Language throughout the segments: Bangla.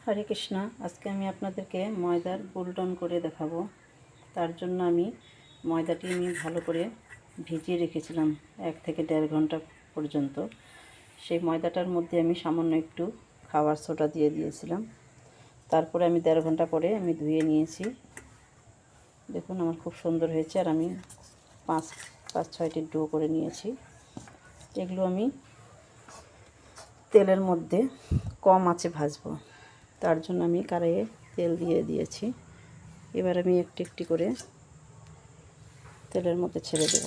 হরে কৃষ্ণ। আজকে আমি আপনাদেরকে ময়দার বুলটন করে দেখাবো। তার জন্য আমি ময়দাটি ভালো করে ভিজিয়ে রেখেছিলাম 1 থেকে 1.5 ঘন্টা পর্যন্ত। সেই ময়দাটার মধ্যে আমি সামান্য একটু খাবার সোডা দিয়ে দিয়েছিলাম। তারপরে আমি 1.5 ঘন্টা পরে আমি ধুয়ে নিয়েছি। দেখুন আমার খুব সুন্দর হয়েছে। আর আমি 5-6টি ডো করে নিয়েছি। এগুলো আমি তেলের মধ্যে কম আঁচে ভাজবো। তার জন্য আমি কড়াইয়ে তেল দিয়ে দিয়েছি। এবার আমি একটি একটি করে তেলের মধ্যে ছেড়ে দেব।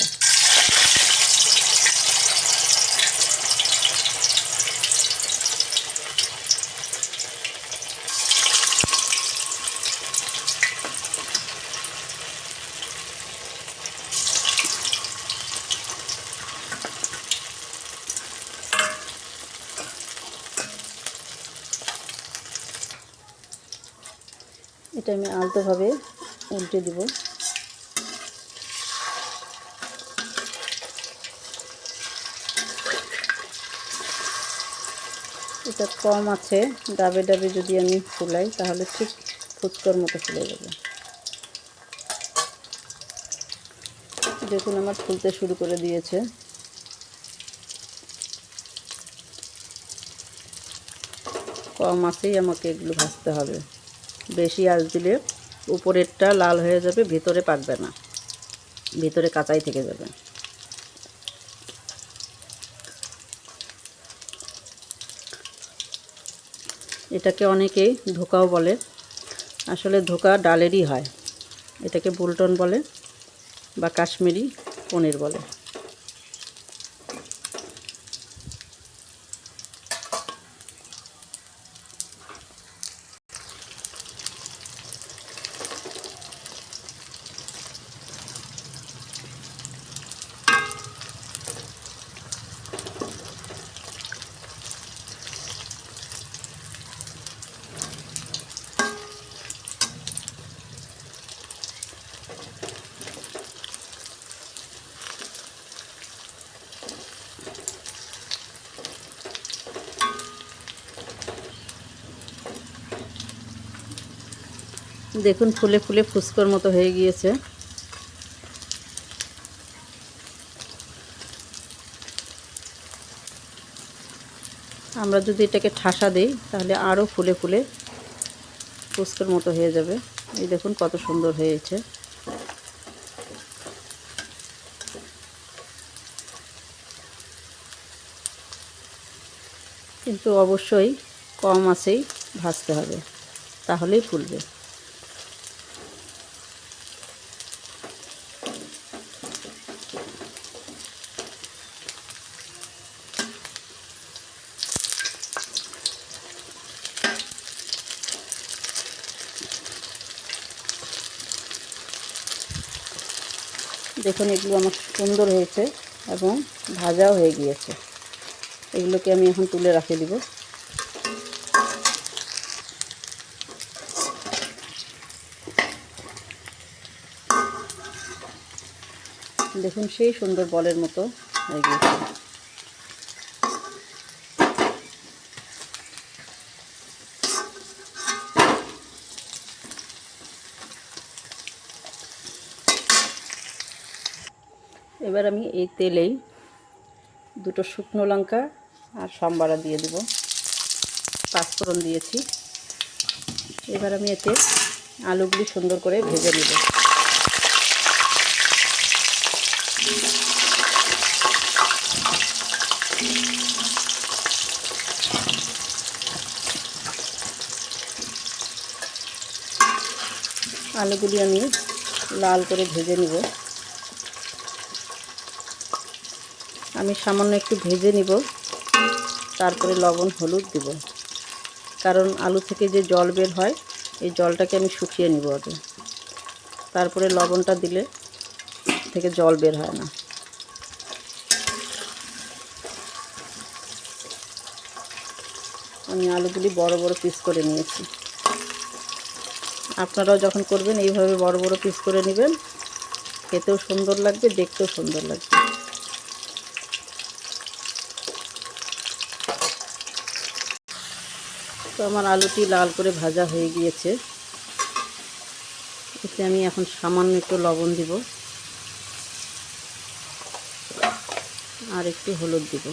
এটা আমি আলতোভাবে উল্টে দেব। এটা কম আছে, ডাবে ডাবে যদি আমি ফুলাই তাহলে ঠিক ফুচকার মতো ফুলে যাবে। দেখুন আমার ফুলতে শুরু করে দিয়েছে। কম আঁচেই আমাকে এগুলো ভাজতে হবে। বেশি আঁচ দিলে উপরেরটা লাল হয়ে যাবে, ভিতরে পাকবে না, ভিতরে কাঁচাই থেকে যাবে। এটাকে অনেকেই ধোকাও বলে, আসলে ধোকা ডালেরই হয়। এটাকে বুলটন বলে বা কাশ্মীরি পনির বলে। দেখুন ফুলে ফুলে ফুচকার মতো হয়ে গিয়েছে। আমরা যদি এটাকে ঠাসা দেই তাহলে আরও ফুলে ফুলে ফুচকার মতো হয়ে যাবে। এই দেখুন কত সুন্দর হয়েছে। কিন্তু অবশ্যই কম আঁচেই ভাজতে হবে, তাহলেই ফুলবে। দেখুন এগুলো আমার সুন্দর হয়েছে এবং ভাজাও হয়ে গিয়েছে। এগুলোকে আমি এখন তুলে রেখে দিব। দেখুন সেই সুন্দর বলের মতো হয়ে গিয়েছে। এবার আমি এই তেলেই 2টো শুকনো লঙ্কা আর সম্বারা দিয়ে দেব। 5 ফোড়ন দিয়েছি। এবার আমি এতে আলুগুলি সুন্দর করে ভেজে নেব। আলুগুলি আমি লাল করে ভেজে নিব। আমি সামান্য একটু ভেজে নিব, তারপরে লবণ হলুদ দেব। কারণ আলু থেকে যে জল বের হয় এই জলটাকে আমি শুকিয়ে নিব আগে, তারপরে লবণটা দিলে থেকে জল বের হয় না। আমি আলুগুলি বড় বড় পিস করে নিয়েছি। আপনারাও যখন করবেন এইভাবে বড় বড় পিস করে নেবেন, খেতেও সুন্দর লাগবে, দেখতেও সুন্দর লাগবে। তো আমার আলুটি লাল করে ভাজা হয়ে গিয়েছে। এতে আমি এখন সামান্য একটু লবণ দিব আর একটু হলুদ দিব।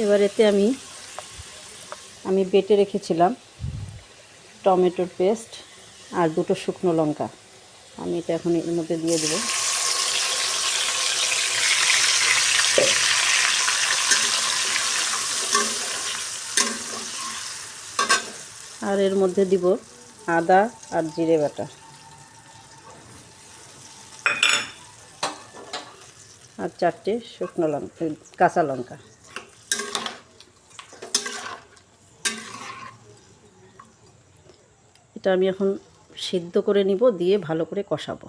এবার এতে আমি বেটে রেখেছিলাম টমেটোর পেস্ট আর 2টো শুকনো লঙ্কা, আমি এটা এখন এর মধ্যে দিয়ে দেব। আর এর মধ্যে দিব আদা আর জিরে বাটা আর 4টে শুকনো লঙ্কা, কাঁচা লঙ্কা। এটা আমি এখন সিদ্ধ করে নিব, দিয়ে ভালো করে কষাবো,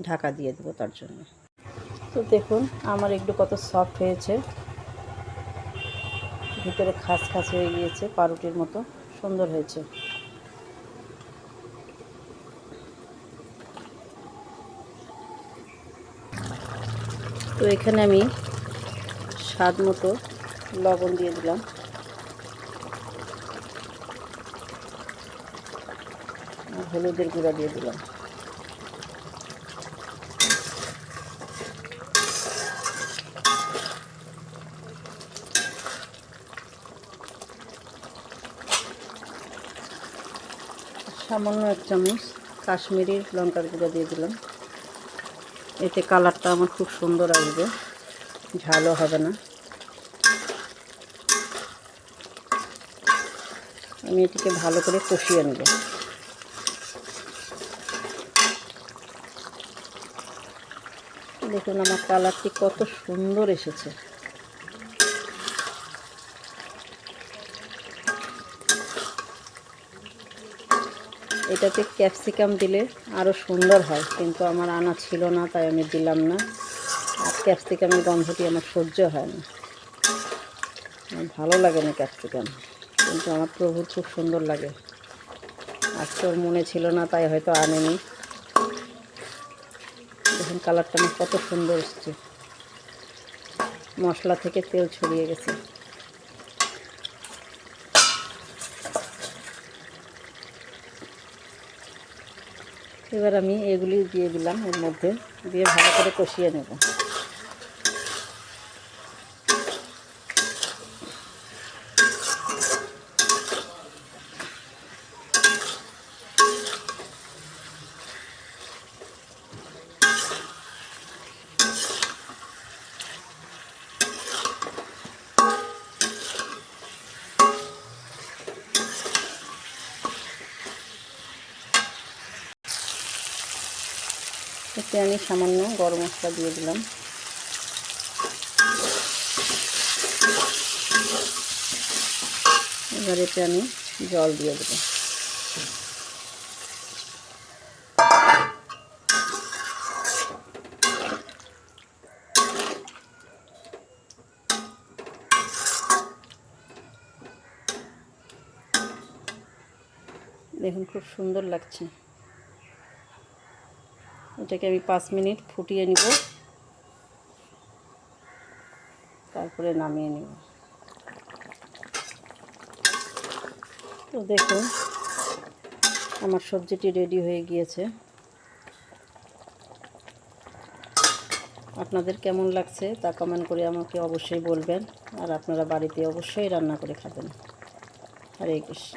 ঢাকা দিয়ে দেবো তার জন্য। তো দেখুন আমার একটু কত সফট হয়েছে, ভিতরে খাস খাস হয়ে গিয়েছে, পাউরুটির মতো সুন্দর হয়েছে। তো এখানে আমি স্বাদ মতো লবণ দিয়ে দিলাম, আর হলুদের গুঁড়া দিয়ে দিলাম। সামান্য 1 চামচ কাশ্মীরি লঙ্কার গুঁড়া দিয়ে দিলাম, এতে কালারটা আমার খুব সুন্দর আসবে, ঝালও হবে না। আমি এটিকে ভালো করে কষিয়ে নেব। দেখুন আমার কালারটি কত সুন্দর এসেছে। এটাতে ক্যাপসিকাম দিলে আরও সুন্দর হয়, কিন্তু আমার আনা ছিল না তাই আমি দিলাম না। আর ক্যাপসিকামের গন্ধটি আমার সহ্য হয় না, আমার ভালো লাগে না ক্যাপসিকাম, কিন্তু আমার প্রভুর খুব সুন্দর লাগে। আজকে ওর মনে ছিল না তাই হয়তো আনেনি। দেখুন কালারটা আমার কত সুন্দর এসছে, মশলা থেকে তেল ছড়িয়ে গেছে। এবার আমি এগুলি দিয়ে দিলাম এর মধ্যে, দিয়ে ভালো করে কষিয়ে নেব। এতে আমি সামান্য গরম মশলা দিয়ে দিলাম। এবার এতে আমি জল দিয়ে দেব। দেখুন খুব সুন্দর লাগছে। এটাকে আমি 5 মিনিট ফুটিয়ে নিব, তারপরে নামিয়ে নেব। তো দেখুন আমার সবজিটি রেডি হয়ে গিয়েছে। আপনাদের কেমন লাগছে তা কমেন্ট করে আমাকে অবশ্যই বলবেন, আর আপনারা বাড়িতে অবশ্যই রান্না করে খাবেন। হরে কৃষ্ণ।